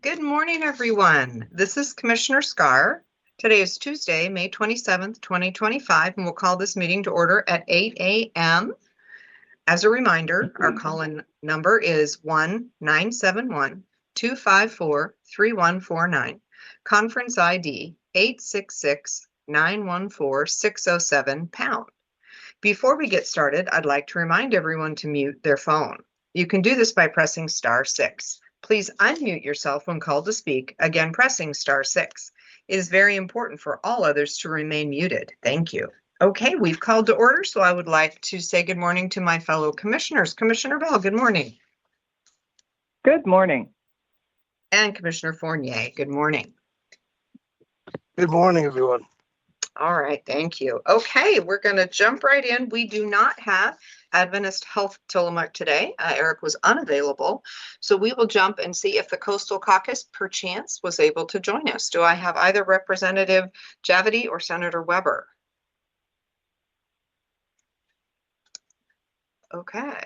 Good morning, everyone. This is Commissioner Scar. Today is Tuesday, May 27th, 2025, and we'll call this meeting to order at 8 a.m. As a reminder, our call-in number is 1-971-254-3149. Conference ID 866-914-607#. Before we get started, I'd like to remind everyone to mute their phone. You can do this by pressing *6. Please unmute yourself when called to speak, again pressing *6. It is very important for all others to remain muted. Thank you. Okay, we've called to order, so I would like to say good morning to my fellow commissioners. Commissioner Bell, good morning. Good morning. And Commissioner Fournier, good morning. Good morning, everyone. All right, thank you. Okay, we're going to jump right in. We do not have Adventist Health Tillamook today. Eric was unavailable, so we will jump and see if the Coastal Caucus perchance was able to join us. Do I have either Representative Javity or Senator Weber? Okay,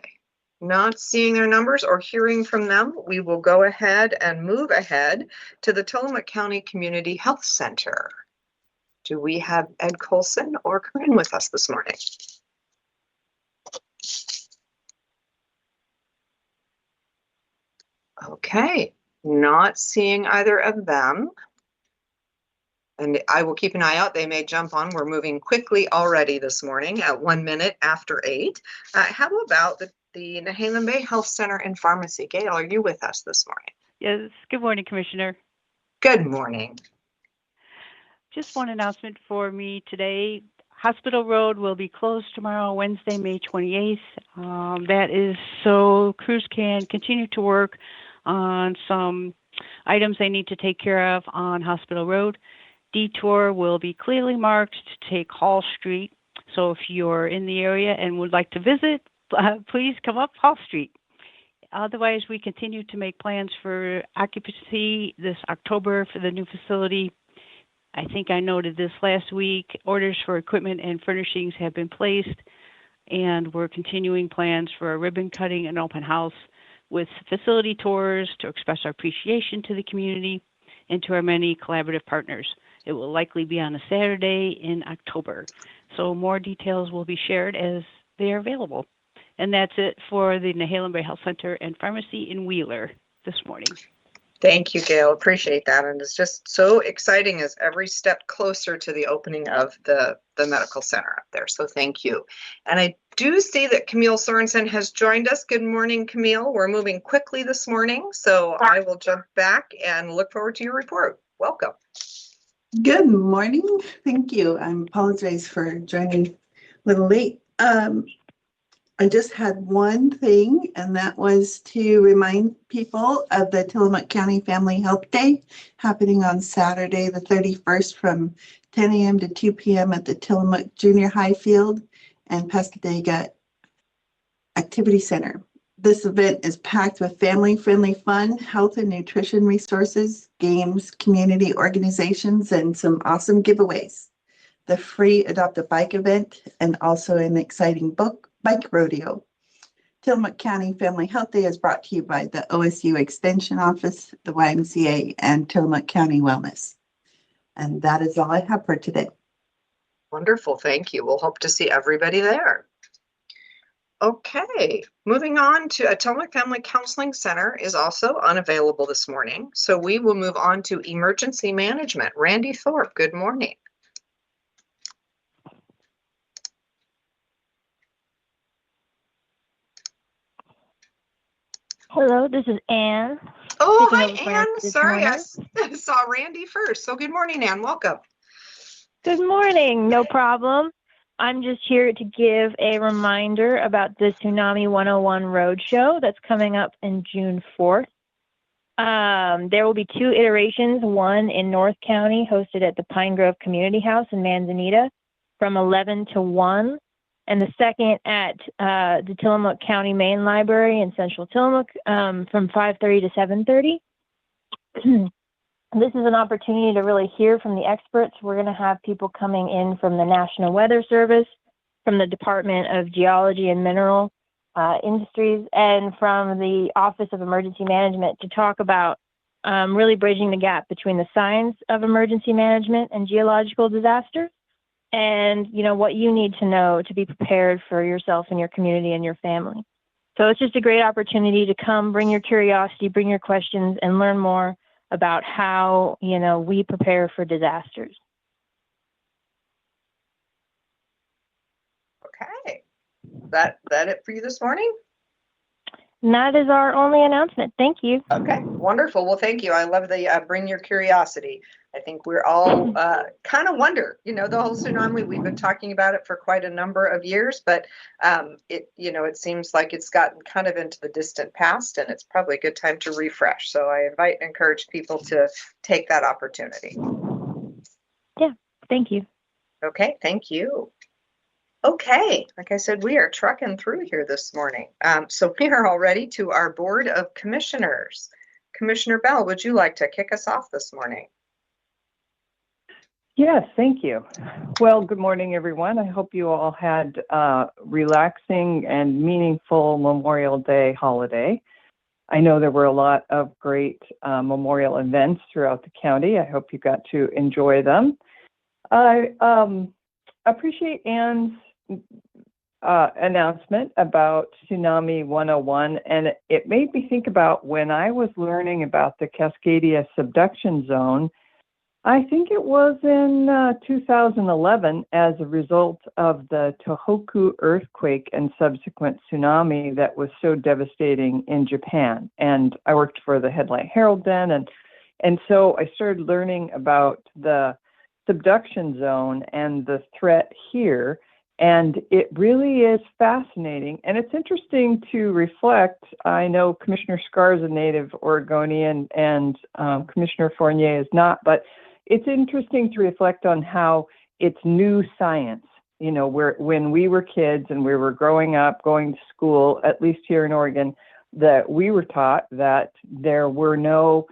not seeing their numbers or hearing from them, we will go ahead and move ahead to the Tillamook County Community Health Center. Do we have Ed Colson or Corinne with us this morning? Okay, not seeing either of them. And I will keep an eye out. They may jump on. We're moving quickly already this morning at 1 minute after 8. How about the Nehalem Bay Health Center and Pharmacy? Gail, are you with us this morning? Yes. Good morning, Commissioner. Good morning. Just one announcement for me today. Hospital Road will be closed tomorrow, Wednesday, May 28th. That is so crews can continue to work on some items they need to take care of on Hospital Road. Detour will be clearly marked to take Hall Street. So if you're in the area and would like to visit, please come up Hall Street. Otherwise, we continue to make plans for occupancy this October for the new facility. I think I noted this last week. Orders for equipment and furnishings have been placed, and we're continuing plans for a ribbon cutting and open house with facility tours to express our appreciation to the community and to our many collaborative partners. It will likely be on a Saturday in October. So more details will be shared as they are available. And that's it for the Nehalem Bay Health Center and Pharmacy in Wheeler this morning. Thank you, Gail. Appreciate that. And it's just so exciting as every step closer to the opening of the medical center up there. So thank you. And I do see that Camille Sorensen has joined us. Good morning, Camille. We're moving quickly this morning, so I will jump back and look forward to your report. Welcome. Good morning. Thank you. I apologize for joining a little late. I just had one thing, and that was to remind people of the Tillamook County Family Health Day happening on Saturday, the 31st from 10 a.m. to 2 p.m. at the Tillamook Junior High Field and Pasadena Activity Center. This event is packed with family-friendly fun, health and nutrition resources, games, community organizations, and some awesome giveaways. The free Adopt a Bike event and also an exciting bike rodeo. Tillamook County Family Health Day is brought to you by the OSU Extension Office, the YMCA, and Tillamook County Wellness. And that is all I have for today. Wonderful. Thank you. We'll hope to see everybody there. Okay, moving on to Tillamook Family Counseling Center is also unavailable this morning. So we will move on to emergency management. Randy Thorpe, good morning. Hello, this is Ann. Oh, hi, Ann. Sorry, I saw Randy first. So good morning, Ann. Welcome. Good morning. No problem. I'm just here to give a reminder about the Tsunami 101 Roadshow that's coming up in June 4th. There will be two iterations, one in North County hosted at the Pine Grove Community House in Manzanita from 11 to 1, and the second at the Tillamook County Main Library in Central Tillamook from 5:30 to 7:30. This is an opportunity to really hear from the experts. We're going to have people coming in from the National Weather Service, from the Department of Geology and Mineral Industries, and from the Office of Emergency Management to talk about really bridging the gap between the science of emergency management and geological disasters, and what you need to know to be prepared for yourself and your community and your family. So it's just a great opportunity to come, bring your curiosity, bring your questions, and learn more about how we prepare for disasters. Okay. That it for you this morning? And that is our only announcement. Thank you. Okay, wonderful. Well, thank you. I love the bring your curiosity. I think we're all kind of wonder, the whole tsunami, we've been talking about it for quite a number of years, but it seems like it's gotten kind of into the distant past, and it's probably a good time to refresh. So I invite and encourage people to take that opportunity. Yeah, thank you. Okay, thank you. Okay, like I said, we are trucking through here this morning. So we are all ready to our Board of Commissioners. Commissioner Bell, would you like to kick us off this morning? Yes, thank you. Well, good morning, everyone. I hope you all had a relaxing and meaningful Memorial Day holiday. I know there were a lot of great memorial events throughout the county. I hope you got to enjoy them. I appreciate Ann's announcement about Tsunami 101, and it made me think about when I was learning about the Cascadia subduction zone. I think it was in 2011 as a result of the Tohoku earthquake and subsequent tsunami that was so devastating in Japan. And I worked for the Headlight Herald then, and so I started learning about the subduction zone and the threat here. And it really is fascinating. And it's interesting to reflect. I know Commissioner Scar is a native Oregonian and Commissioner Fournier is not, but it's interesting to reflect on how it's new science. When we were kids and we were growing up, going to school, at least here in Oregon, that we were taught that there were no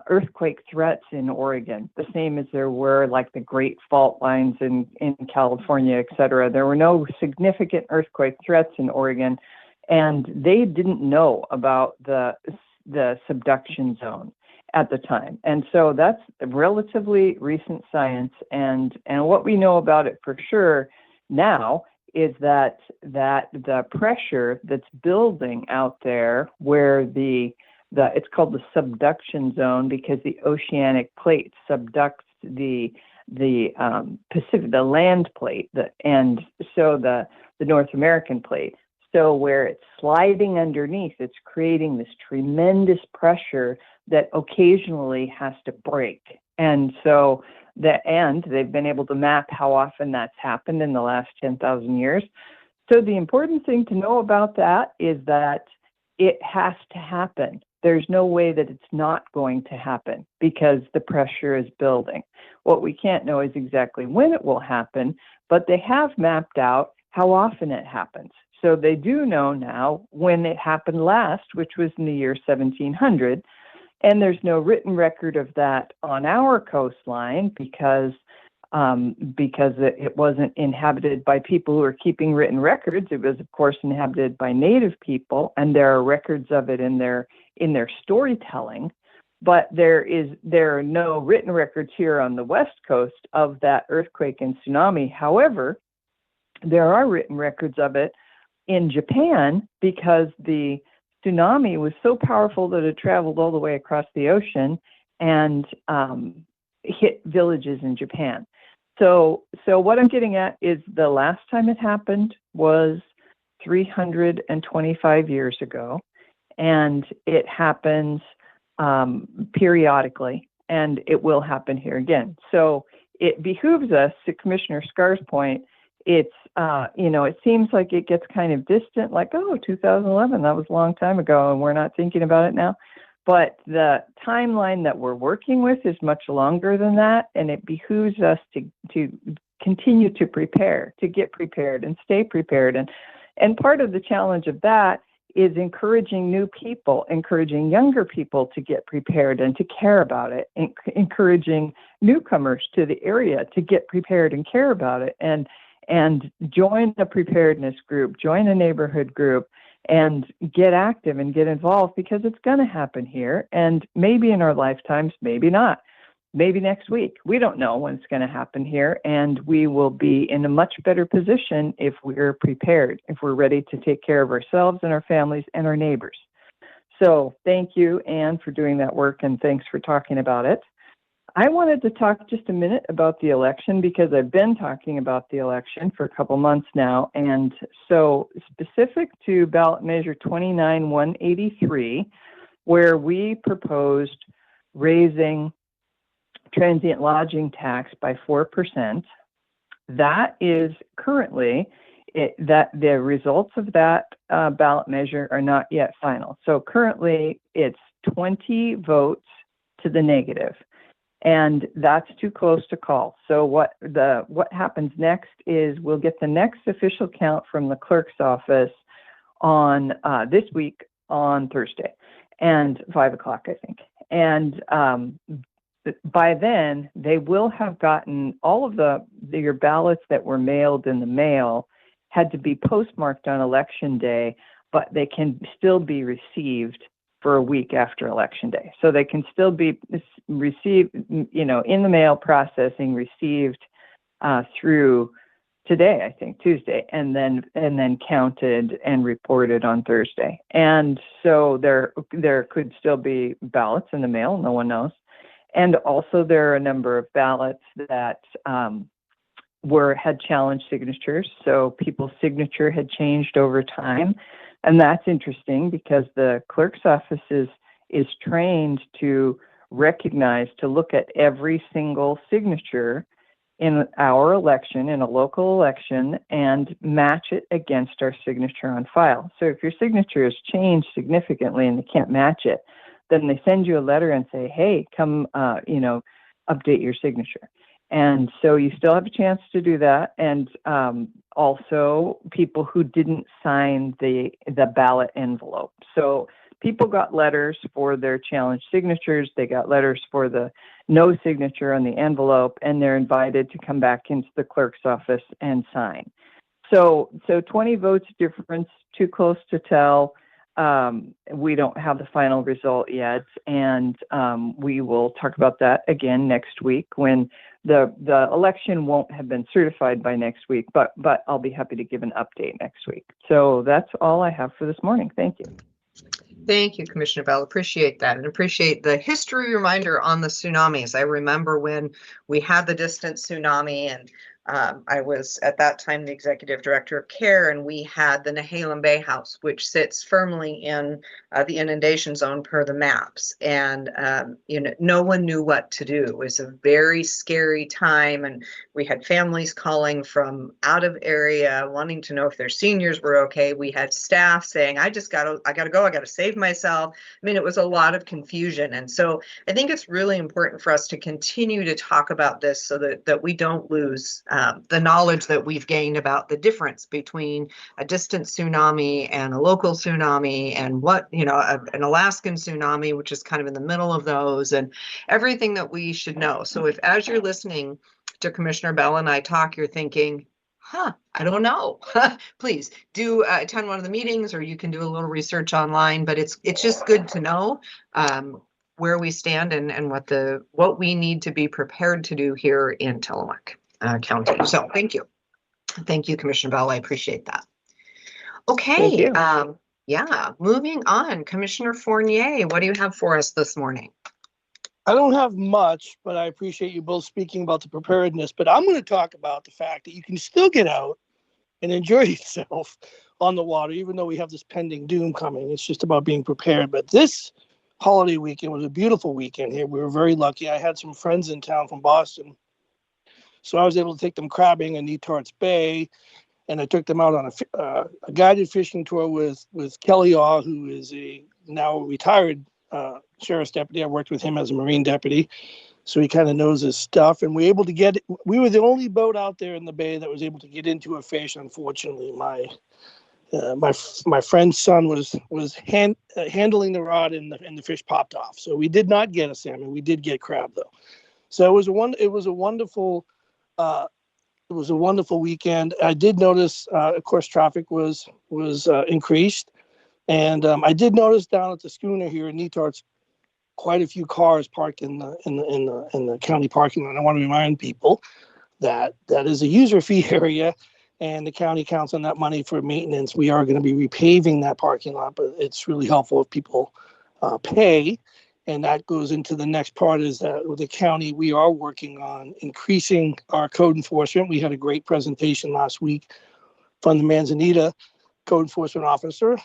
earthquake threats in Oregon, the same as there were like the Great Fault Lines in California, et cetera. There were no significant earthquake threats in Oregon, and they didn't know about the subduction zone at the time. And so that's relatively recent science, and what we know about it for sure now is that the pressure that's building out there where it's called the subduction zone because the oceanic plate subducts the Pacific, the land plate, and so the North American plate. So where it's sliding underneath, it's creating this tremendous pressure that occasionally has to break. And so they've been able to map how often that's happened in the last 10,000 years. So the important thing to know about that is that it has to happen. There's no way that it's not going to happen because the pressure is building. What we can't know is exactly when it will happen, but they have mapped out how often it happens. So they do know now when it happened last, which was in the year 1700. And there's no written record of that on our coastline because it wasn't inhabited by people who are keeping written records. It was, of course, inhabited by native people, and there are records of it in their storytelling. But there are no written records here on the West Coast of that earthquake and tsunami. However, there are written records of it in Japan because the tsunami was so powerful that it traveled all the way across the ocean and hit villages in Japan. So what I'm getting at is the last time it happened was 325 years ago, and it happens periodically, and it will happen here again. So it behooves us, to Commissioner Scar's point, it seems like it gets kind of distant, like, 2011, that was a long time ago, and we're not thinking about it now. But the timeline that we're working with is much longer than that, and it behooves us to continue to prepare, to get prepared and stay prepared. And part of the challenge of that is encouraging new people, encouraging younger people to get prepared and to care about it, encouraging newcomers to the area to get prepared and care about it, and join a preparedness group, join a neighborhood group, and get active and get involved, because it's going to happen here, and maybe in our lifetimes, maybe not. Maybe next week. We don't know when it's going to happen here, and we will be in a much better position if we're prepared, if we're ready to take care of ourselves and our families and our neighbors. So thank you, Anne, for doing that work, and thanks for talking about it. I wanted to talk just a minute about the election, because I've been talking about the election for a couple months now. And so specific to ballot measure 29-183, where we proposed raising transient lodging tax by 4%. That is currently, that the results of that ballot measure are not yet final. So currently it's 20 votes to the negative, and that's too close to call. So what happens next is we'll get the next official count from the clerk's office on this week on Thursday, and 5 o'clock, I think. And by then, they will have gotten all of your ballots that were mailed in the mail had to be postmarked on election day, but they can still be received for a week after election day. So they can still be received, in the mail processing, received through today, I think Tuesday, and then counted and reported on Thursday. And so there could still be ballots in the mail. No one knows. And also there are a number of ballots that had challenged signatures. So people's signature had changed over time. And that's interesting, because the clerk's office is trained to recognize, to look at every single signature in our election, in a local election, and match it against our signature on file. So if your signature has changed significantly and they can't match it, then they send you a letter and say, hey, come, update your signature. And so you still have a chance to do that. And also people who didn't sign the ballot envelope. So people got letters for their challenged signatures. They got letters for the no signature on the envelope, and they're invited to come back into the clerk's office and sign. So 20 votes difference, too close to tell. We don't have the final result yet, and we will talk about that again next week, when the election won't have been certified by next week, but I'll be happy to give an update next week. So that's all I have for this morning. Thank you. Thank you, Commissioner Bell. Appreciate that, and appreciate the history reminder on the tsunamis. I remember when we had the distant tsunami, and I was at that time the executive director of CARE, and we had the Nehalem Bay House, which sits firmly in the inundation zone per the maps. And, no one knew what to do. It was a very scary time, and we had families calling from out of area wanting to know if their seniors were okay. We had staff saying, I gotta go, I gotta save myself. I mean, it was a lot of confusion. And so I think it's really important for us to continue to talk about this, so that we don't lose the knowledge that we've gained about the difference between a distant tsunami and a local tsunami, and an Alaskan tsunami, which is kind of in the middle of those, and everything that we should know. So if, as you're listening to Commissioner Bell and I talk, you're thinking, I don't know, please do attend one of the meetings, or you can do a little research online, but it's just good to know where we stand and what we need to be prepared to do here in Tillamook County. So thank you. Thank you, Commissioner Bell. I appreciate that. Okay. Moving on. Commissioner Fournier, what do you have for us this morning? I don't have much, but I appreciate you both speaking about the preparedness. But I'm going to talk about the fact that you can still get out and enjoy yourself on the water, even though we have this pending doom coming. It's just about being prepared. But this holiday weekend was a beautiful weekend here. We were very lucky. I had some friends in town from Boston, so I was able to take them crabbing in Netarts Bay, and I took them out on a guided fishing tour with Kelly Aw, who is a now retired sheriff's deputy. I worked with him as a Marine deputy, so he kind of knows his stuff. And we were the only boat out there in the bay that was able to get into a fish. Unfortunately, my friend's son was handling the rod, and the fish popped off. So we did not get a salmon. We did get crab though. So it was a wonderful weekend. I did notice, of course, traffic was increased. And I did notice down at the schooner here in Netarts, quite a few cars parked in the county parking lot. I want to remind people that that is a user fee area, and the county counts on that money for maintenance. We are going to be repaving that parking lot, but it's really helpful if people pay. And that goes into the next part, is that with the county, we are working on increasing our code enforcement. We had a great presentation last week from the Manzanita code enforcement officer,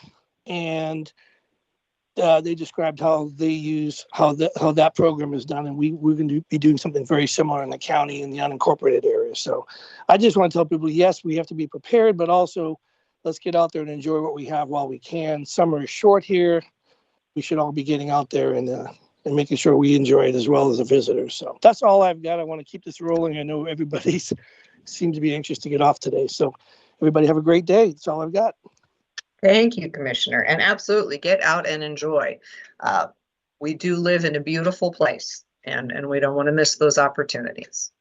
and they described how they use how that program is done, and we're going to be doing something very similar in the county in the unincorporated areas. So I just want to tell people, yes, we have to be prepared, but also let's get out there and enjoy what we have while we can. Summer is short here. We should all be getting out there and making sure we enjoy it as well as the visitors. So that's all I've got. I want to keep this rolling. I know everybody seems to be anxious to get off today. So everybody have a great day. That's all I've got. Thank you, Commissioner, and absolutely get out and enjoy. We do live in a beautiful place, and we don't want to miss those opportunities.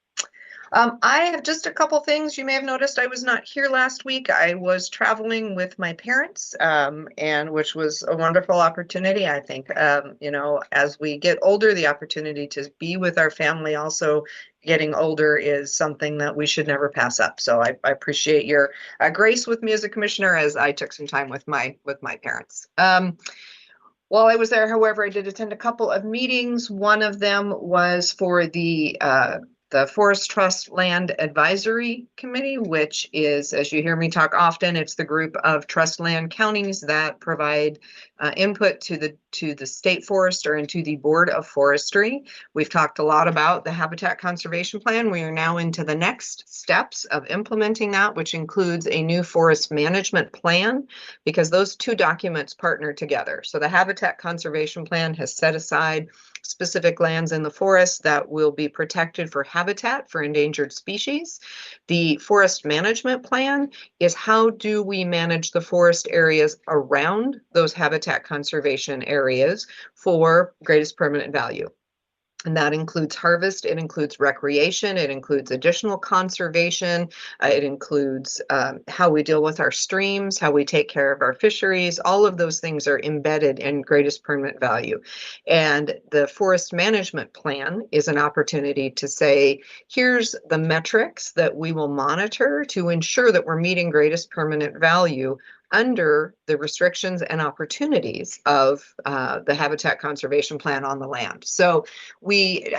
I have just a couple things. You may have noticed I was not here last week. I was traveling with my parents, and which was a wonderful opportunity. I think, as we get older, the opportunity to be with our family also getting older is something that we should never pass up. So I appreciate your grace with me as a commissioner, as I took some time with my parents. While I was there, however, I did attend a couple of meetings. One of them was for the Forest Trust Land Advisory Committee, which is, as you hear me talk often, it's the group of trust land counties that provide input to the state forester and to the Board of Forestry. We've talked a lot about the Habitat Conservation Plan. We are now into the next steps of implementing that, which includes a new forest management plan, because those two documents partner together. So the Habitat Conservation Plan has set aside specific lands in the forest that will be protected for habitat for endangered species. The forest management plan is how do we manage the forest areas around those habitat conservation areas for greatest permanent value. And that includes harvest, it includes recreation, it includes additional conservation, it includes how we deal with our streams, how we take care of our fisheries. All of those things are embedded in greatest permanent value. And the forest management plan is an opportunity to say, here's the metrics that we will monitor to ensure that we're meeting greatest permanent value under the restrictions and opportunities of the Habitat Conservation Plan on the land. So we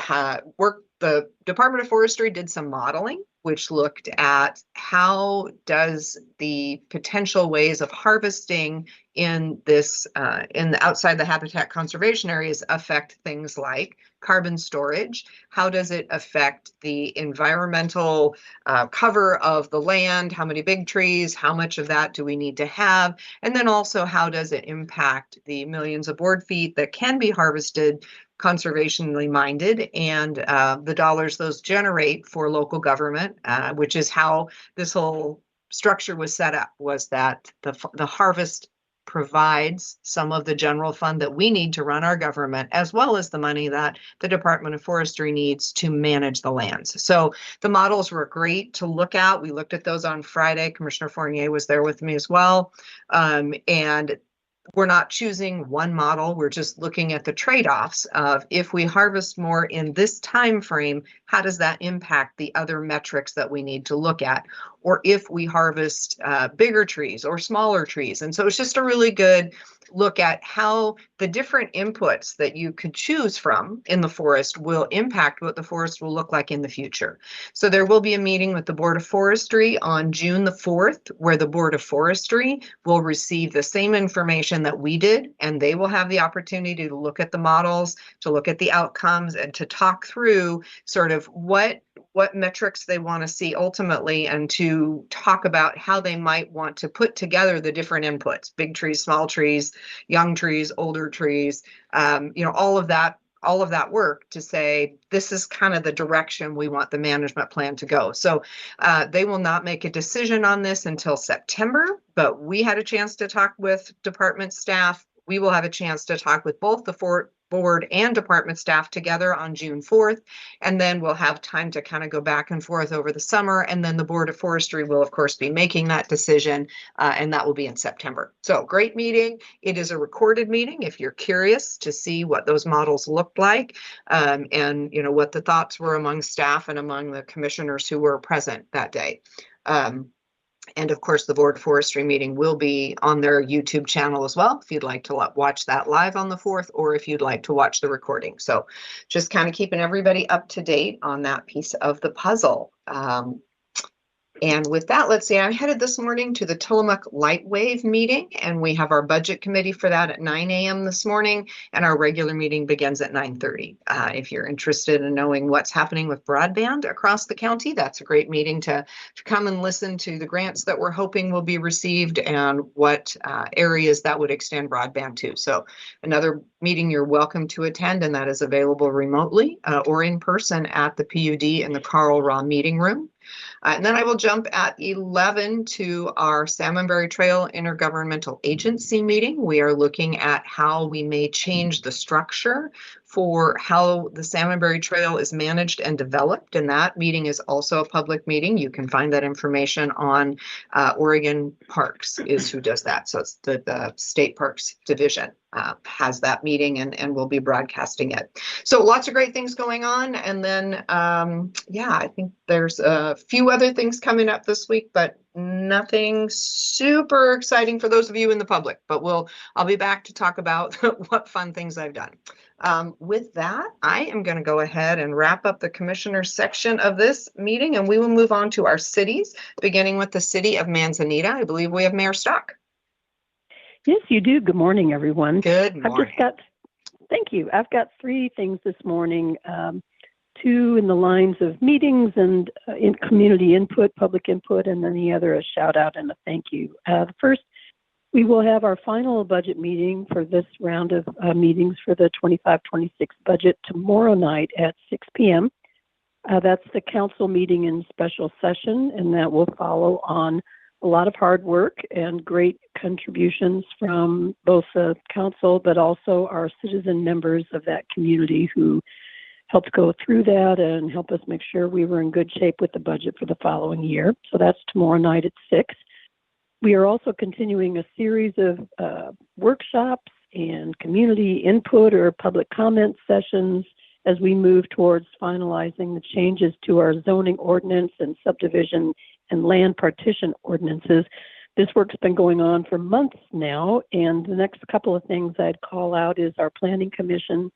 the Department of Forestry did some modeling, which looked at how does the potential ways of harvesting in this outside the habitat conservation areas affect things like carbon storage. How does it affect the environmental cover of the land? How many big trees? How much of that do we need to have? And then also, how does it impact the millions of board feet that can be harvested conservationally minded, and the dollars those generate for local government, which is how this whole structure was set up, was that the harvest provides some of the general fund that we need to run our government, as well as the money that the Department of Forestry needs to manage the lands. So the models were great to look at. We looked at those on Friday. Commissioner Fournier was there with me as well. And we're not choosing one model. We're just looking at the trade-offs of, if we harvest more in this time frame, how does that impact the other metrics that we need to look at? Or if we harvest bigger trees or smaller trees. And so it's just a really good look at how the different inputs that you could choose from in the forest will impact what the forest will look like in the future. So there will be a meeting with the Board of Forestry on June the 4th, where the Board of Forestry will receive the same information that we did, and they will have the opportunity to look at the models, to look at the outcomes, and to talk through sort of what metrics they want to see ultimately, and to talk about how they might want to put together the different inputs: big trees, small trees, young trees, older trees, all of that work to say, this is kind of the direction we want the management plan to go. So they will not make a decision on this until September, but we had a chance to talk with department staff. We will have a chance to talk with both the board and department staff together on June 4th. And then we'll have time to kind of go back and forth over the summer. And then the Board of Forestry will, of course, be making that decision, and that will be in September. So great meeting. It is a recorded meeting if you're curious to see what those models looked like, and what the thoughts were among staff and among the commissioners who were present that day. And of course, the Board of Forestry meeting will be on their YouTube channel as well, if you'd like to watch that live on the 4th, or if you'd like to watch the recording. So just kind of keeping everybody up to date on that piece of the puzzle. And with that, let's see, I'm headed this morning to the Tillamook Lightwave meeting, and we have our budget committee for that at 9 a.m. this morning, and our regular meeting begins at 9:30. If you're interested in knowing what's happening with broadband across the county, that's a great meeting to come and listen to the grants that we're hoping will be received and what areas that would extend broadband to. So another meeting you're welcome to attend, and that is available remotely or in person at the PUD in the Carl Raw meeting room. And then I will jump at 11 to our Salmonberry Trail Intergovernmental Agency meeting. We are looking at how we may change the structure for how the Salmonberry Trail is managed and developed. And that meeting is also a public meeting. You can find that information on Oregon Parks is who does that. So it's the State Parks Division has that meeting, and we'll be broadcasting it. So lots of great things going on. And then, I think there's a few other things coming up this week, but nothing super exciting for those of you in the public, but I'll be back to talk about what fun things I've done. With that, I am going to go ahead and wrap up the commissioner section of this meeting, and we will move on to our cities, beginning with the city of Manzanita. I believe we have Mayor Stock. Yes, you do. Good morning, everyone. Good morning. Thank you. I've got 3 things this morning, 2 in the lines of meetings and in community input, public input, and then the other a shout out and a thank you. The first, we will have our final budget meeting for this round of meetings for the 25-26 budget tomorrow night at 6 p.m. That's the council meeting in special session, and that will follow on a lot of hard work and great contributions from both the council, but also our citizen members of that community who helped go through that and help us make sure we were in good shape with the budget for the following year. So that's tomorrow night at 6. We are also continuing a series of workshops and community input or public comment sessions as we move towards finalizing the changes to our zoning ordinance and subdivision and land partition ordinances. This work's been going on for months now, and the next couple of things I'd call out is our Planning Commission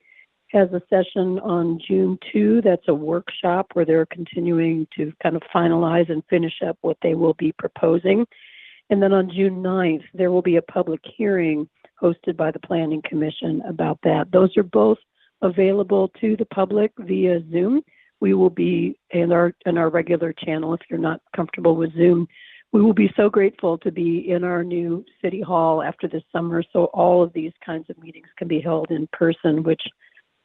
has a session on June 2. That's a workshop where they're continuing to kind of finalize and finish up what they will be proposing. And then on June 9th, there will be a public hearing hosted by the Planning Commission about that. Those are both available to the public via Zoom. We will be in our regular channel. If you're not comfortable with Zoom, we will be so grateful to be in our new city hall after this summer. So all of these kinds of meetings can be held in person, which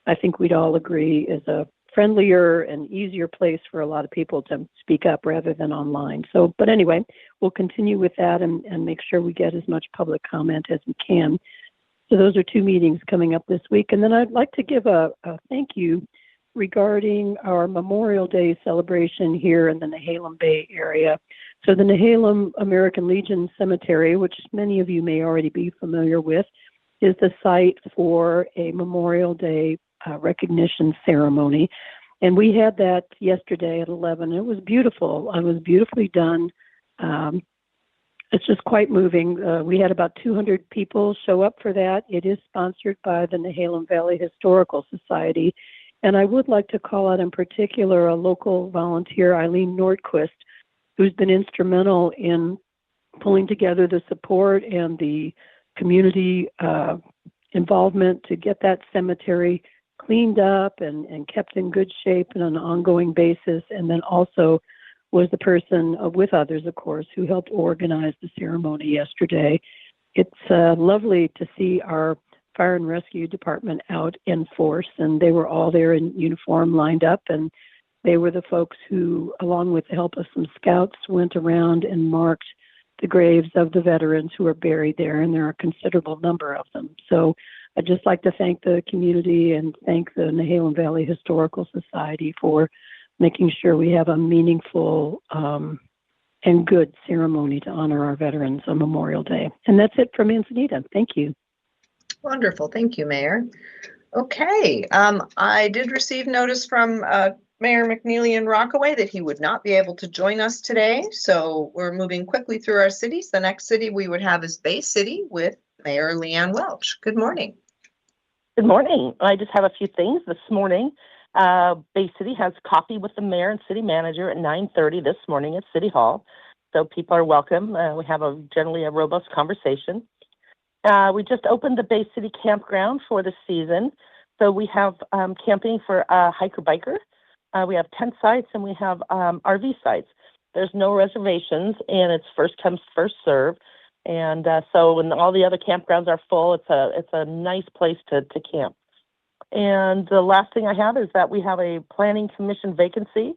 I think we'd all agree is a friendlier and easier place for a lot of people to speak up rather than online. So, but anyway, we'll continue with that and make sure we get as much public comment as we can. So those are 2 meetings coming up this week. And then I'd like to give a thank you regarding our Memorial Day celebration here in the Nehalem Bay area. So the Nehalem American Legion Cemetery, which many of you may already be familiar with, is the site for a Memorial Day recognition ceremony. And we had that yesterday at 11. It was beautiful. It was beautifully done. It's just quite moving. We had about 200 people show up for that. It is sponsored by the Nehalem Valley Historical Society. And I would like to call out in particular a local volunteer, Eileen Nordquist, who's been instrumental in pulling together the support and the community involvement to get that cemetery cleaned up and kept in good shape on an ongoing basis. And then also was the person, with others, of course, who helped organize the ceremony yesterday. It's lovely to see our fire and rescue department out in force, and they were all there in uniform lined up, and they were the folks who, along with the help of some scouts, went around and marked the graves of the veterans who are buried there, and there are a considerable number of them. So I'd just like to thank the community and thank the Nehalem Valley Historical Society for making sure we have a meaningful and good ceremony to honor our veterans on Memorial Day. And that's it from Manzanita. Thank you. Wonderful. Thank you, Mayor. Okay, I did receive notice from Mayor McNeely in Rockaway that he would not be able to join us today. So we're moving quickly through our cities. The next city we would have is Bay City with Mayor Leanne Welch. Good morning. Good morning. I just have a few things this morning. Bay City has coffee with the mayor and city manager at 9:30 this morning at City Hall. So people are welcome. We have generally a robust conversation. We just opened the Bay City campground for the season. So we have camping for hiker-biker. We have tent sites and we have RV sites. There's no reservations and it's first come, first serve. And so when all the other campgrounds are full, it's a nice place to camp. And the last thing I have is that we have a planning commission vacancy.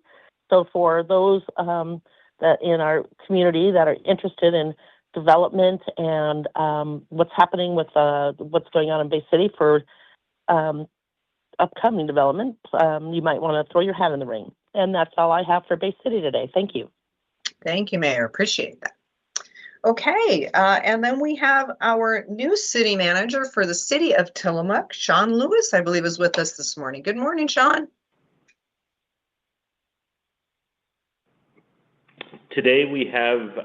So for those that in our community that are interested in development and what's happening with what's going on in Bay City for upcoming development, you might want to throw your hat in the ring. And that's all I have for Bay City today. Thank you. Thank you, Mayor. Appreciate that. Okay, and then we have our new city manager for the city of Tillamook, Sean Lewis, I believe, is with us this morning. Good morning, Sean. Today we have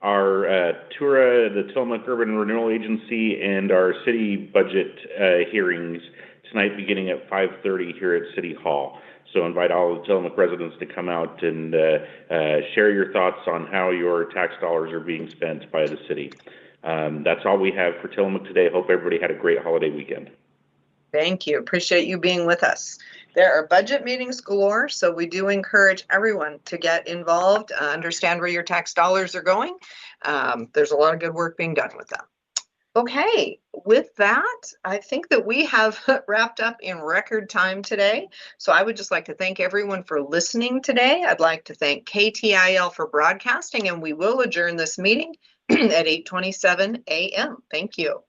our TURA, the Tillamook Urban Renewal Agency, and our city budget hearings tonight beginning at 5:30 here at City Hall. So invite all of the Tillamook residents to come out and share your thoughts on how your tax dollars are being spent by the city. That's all we have for Tillamook today. Hope everybody had a great holiday weekend. Thank you. Appreciate you being with us. There are budget meetings galore, so we do encourage everyone to get involved, understand where your tax dollars are going. There's a lot of good work being done with them. Okay, with that, I think that we have wrapped up in record time today. So I would just like to thank everyone for listening today. I'd like to thank KTIL for broadcasting, and we will adjourn this meeting at 8:27 a.m. Thank you.